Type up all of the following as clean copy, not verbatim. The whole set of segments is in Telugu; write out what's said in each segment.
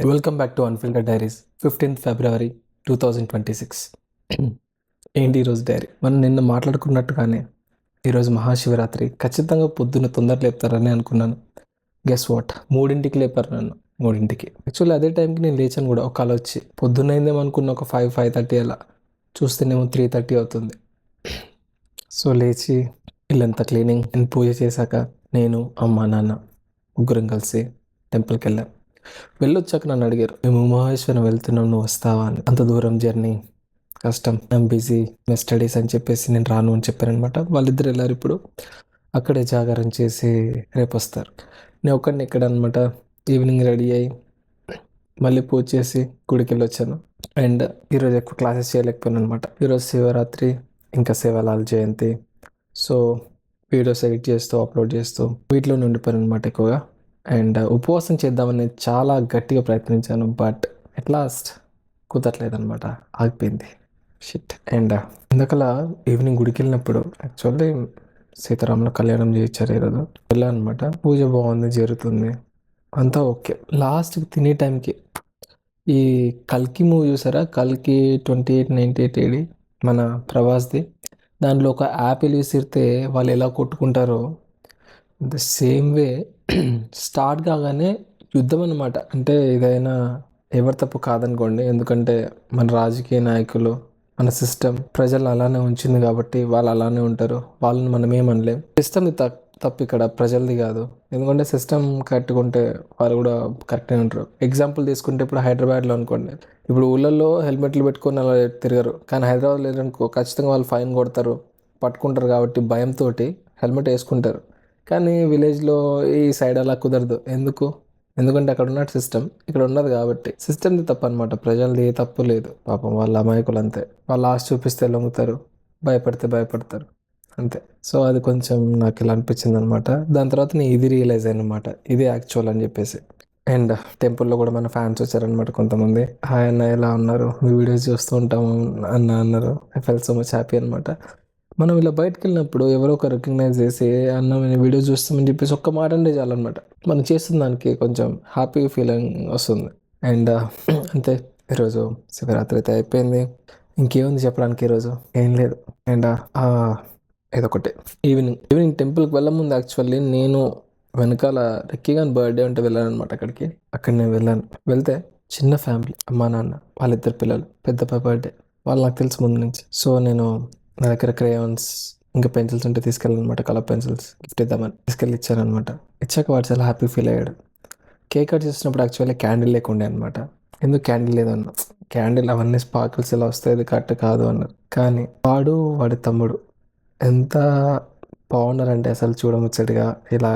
Welcome back to unfiltered diaries 15th ఫిబ్రవరి 2026. ఏంటి ఈరోజు డైరీ? మనం నిన్న మాట్లాడుకున్నట్టుగానే ఈరోజు మహాశివరాత్రి. ఖచ్చితంగా పొద్దున్న తొందర లేపుతారని అనుకున్నాను. గెస్ వాట్, 3ంటికి లేపారు నన్ను. 3ంటికి యాక్చువల్లీ అదే టైంకి నేను లేచాను కూడా. ఒక కళ వచ్చి పొద్దున్నైందేమో అనుకున్న, ఒక 5:30 అలా. చూస్తేనేమో 3:30 అవుతుంది. సో లేచి ఇల్లంతా క్లీనింగ్ అండ్ పూజ చేశాక నేను, అమ్మ, నాన్న ముగ్గురం కలిసి టెంపుల్కి వెళ్ళాం. వెళ్ళొచ్చాక నన్ను అడిగారు, మేము మహేశ్వరం వెళ్తున్నాం, నువ్వు వస్తావా అని. అంత దూరం జర్నీ కష్టం, ఐమ్ బిజీ, మై స్టడీస్ అని చెప్పేసి నేను రాను అని చెప్పారనమాట. వాళ్ళిద్దరు వెళ్ళారు. ఇప్పుడు అక్కడే జాగారం చేసి రేపు వస్తారు. నేను ఒక్కడిని ఇక్కడ అనమాట. ఈవినింగ్ రెడీ అయ్యి మళ్ళీ పూజ చేసి గుడికి వెళ్ళి వచ్చాను. అండ్ ఈరోజు ఎక్కువ క్లాసెస్ చేయలేకపోయాను అనమాట. ఈరోజు శివరాత్రి, ఇంకా శివలాల్ జయంతి. సో వీడియోస్ ఎడిట్ చేస్తూ అప్లోడ్ చేస్తూ వీటిలోనే ఉండిపోయాను అనమాట ఎక్కువగా. అండ్ ఉపవాసం చేద్దామని చాలా గట్టిగా ప్రయత్నించాను, బట్ ఎట్ లాస్ట్ కుదరలేదనమాట, ఆగిపోయింది. షిట్. అండ్ ఇందాకలా ఈవినింగ్ గుడికి వెళ్ళినప్పుడు యాక్చువల్లీ సీతారాముల కళ్యాణం చేయించారు ఈరోజు. వెళ్ళాను అనమాట. పూజ బాగుంది, జరుగుతుంది, అంతా ఓకే. లాస్ట్కి తినే టైంకి ఈ కల్కి మూవీ చూసారా? కల్కి 2898 AD, మన ప్రభాస్ది. దాంట్లో ఒక యాపిల్ విసిరితే వాళ్ళు ఎలా కొట్టుకుంటారో ద సేమ్ వే స్టార్ట్ కాగానే యుద్ధం అనమాట. అంటే ఏదైనా ఎవరి తప్పు కాదనుకోండి, ఎందుకంటే మన రాజకీయ నాయకులు, మన సిస్టమ్ ప్రజలు అలానే ఉంచింది కాబట్టి వాళ్ళు అలానే ఉంటారు. వాళ్ళని మనం ఏమనలేం. సిస్టమ్ తప్పు ఇక్కడ, ప్రజలది కాదు. ఎందుకంటే సిస్టమ్ కరెక్ట్గా వాళ్ళు కూడా కరెక్ట్గా ఉంటారు. ఎగ్జాంపుల్ తీసుకుంటే ఇప్పుడు హైదరాబాద్లో అనుకోండి, ఇప్పుడు ఊళ్ళల్లో హెల్మెట్లు పెట్టుకొని అలా తిరగరు, కానీ హైదరాబాద్లో లేదనుకో ఖచ్చితంగా వాళ్ళు ఫైన్ కొడతారు, పట్టుకుంటారు. కాబట్టి భయంతో హెల్మెట్ వేసుకుంటారు. కానీ విలేజ్లో ఈ సైడ్ అలా కుదరదు. ఎందుకంటే అక్కడ ఉన్న సిస్టమ్ ఇక్కడ ఉన్నది కాబట్టి. సిస్టమ్ది తప్పు అనమాట, ప్రజలది తప్పు లేదు. పాపం వాళ్ళ అమాయకులు అంతే. వాళ్ళు ఆశ చూపిస్తే లొంగుతారు, భయపడతారు అంతే. సో అది కొంచెం నాకు ఇలా అనిపించింది అనమాట. దాని తర్వాత నేను ఇది రియలైజ్ అయ్యాను అనమాట, ఇది యాక్చువల్ అని చెప్పేసి. అండ్ టెంపుల్లో కూడా మన ఫ్యాన్స్ వచ్చారనమాట కొంతమంది. హాయ్ అన్న, ఎలా ఉన్నారు, మీ వీడియోస్ చూస్తూ ఉంటాము అన్నారు. I felt so much happy అనమాట. మనం ఇలా బయటకు వెళ్ళినప్పుడు ఎవరో ఒక రికగ్నైజ్ చేసి, అన్న మేము వీడియో చూస్తామని చెప్పేసి ఒక్క మాట అంటే చాలన్నమాట, మనం చేస్తున్న దానికి కొంచెం హ్యాపీ ఫీలింగ్ వస్తుంది. అండ్ అంతే. ఈరోజు శివరాత్రి అయితే అయిపోయింది. ఇంకేముంది చెప్పడానికి, ఈరోజు ఏం లేదు. అండ్ ఇదొకటి. ఈవినింగ్ టెంపుల్కి వెళ్ళే ముందు యాక్చువల్లీ నేను వెనకాల రెక్కిగాని బర్త్డే ఉంటే వెళ్ళాను అనమాట. అక్కడ నేను వెళ్ళాను. వెళ్తే చిన్న ఫ్యామిలీ, అమ్మా నాన్న, వాళ్ళిద్దరు పిల్లలు, పెద్ద బర్త్డే. వాళ్ళు నాకు తెలుసు ముందు నుంచి. సో నేను నా దగ్గర క్రేయాన్స్ ఇంకా పెన్సిల్స్ ఉంటే తీసుకెళ్ళానమాట, కలర్ పెన్సిల్స్ గిఫ్ట్ ఇద్దామని తీసుకెళ్ళి ఇచ్చానమాట. ఇచ్చాక వాడు చాలా హ్యాపీ ఫీల్ అయ్యాడు. కేక్ కట్ చేసినప్పుడు యాక్చువల్లీ క్యాండిల్ లేకుండే అనమాట. ఎందుకు క్యాండిల్ లేదన్న, క్యాండిల్ అవన్నీ స్పార్కిల్స్ ఇలా వస్తాయి, అది కరెక్ట్ కాదు అన్నారు. కానీ వాడి తమ్ముడు ఎంత బాగున్నారంటే అసలు చూడముచ్చటిగా ఇలా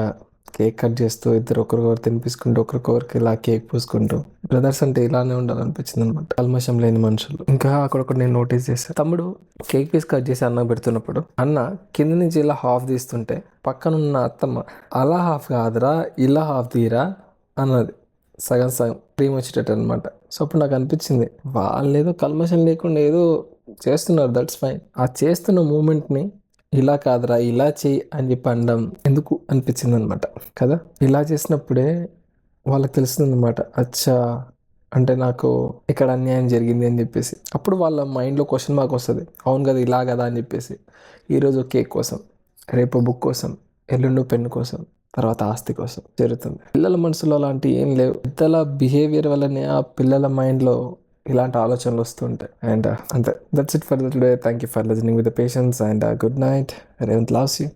కేక్ కట్ చేస్తూ ఇద్దరు ఒకరికొకరు తినిపించుకుంటూ ఒకరికొకరికి ఇలా కేక్ పూసుకుంటూ. బ్రదర్స్ అంటే ఇలానే ఉండాలనిపించింది అనమాట, కల్మషం లేని మనుషులు. ఇంకా అక్కడ నేను నోటీస్ చేశాను, తమ్ముడు కేక్ పీస్ కట్ చేసి అన్న పెడుతున్నప్పుడు అన్న కింద నుంచి ఇలా హాఫ్ తీస్తుంటే పక్కనున్న అత్తమ్మ అలా హాఫ్ కాదురా, ఇలా హాఫ్ తీరా అన్నది. సగం క్రీమ్ వచ్చేటట్టు అనమాట. సో అప్పుడు నాకు అనిపించింది, వాళ్ళు ఏదో కల్మషం లేకుండా ఏదో చేస్తున్నారు, దట్స్ ఫైన్. ఆ చేస్తున్న మూమెంట్ని ఇలా కాదురా, ఇలా చెయ్యి అని చెప్పి అనడం ఎందుకు అనిపించింది అనమాట కదా. ఇలా చేసినప్పుడే వాళ్ళకి తెలుస్తుంది అనమాట, అచ్చా అంటే నాకు ఇక్కడ అన్యాయం జరిగింది అని చెప్పేసి. అప్పుడు వాళ్ళ మైండ్లో క్వశ్చన్ మార్క్ వస్తుంది, అవును కదా ఇలా కదా అని చెప్పేసి. ఈరోజు కేక్ కోసం, రేపు బుక్ కోసం, ఎల్లుండి పెన్ను కోసం, తర్వాత ఆస్తి కోసం జరుగుతుంది. పిల్లల మనసులో అలాంటి ఏం లేవు. పెద్దల బిహేవియర్ వల్లనే ఆ పిల్లల మైండ్లో ఇలాంటి ఆలోచనలు వస్తుంటాయి. అండ్ అంతే. That's it for the today. Thank you for listening with the patience and good night. Revanth loves you.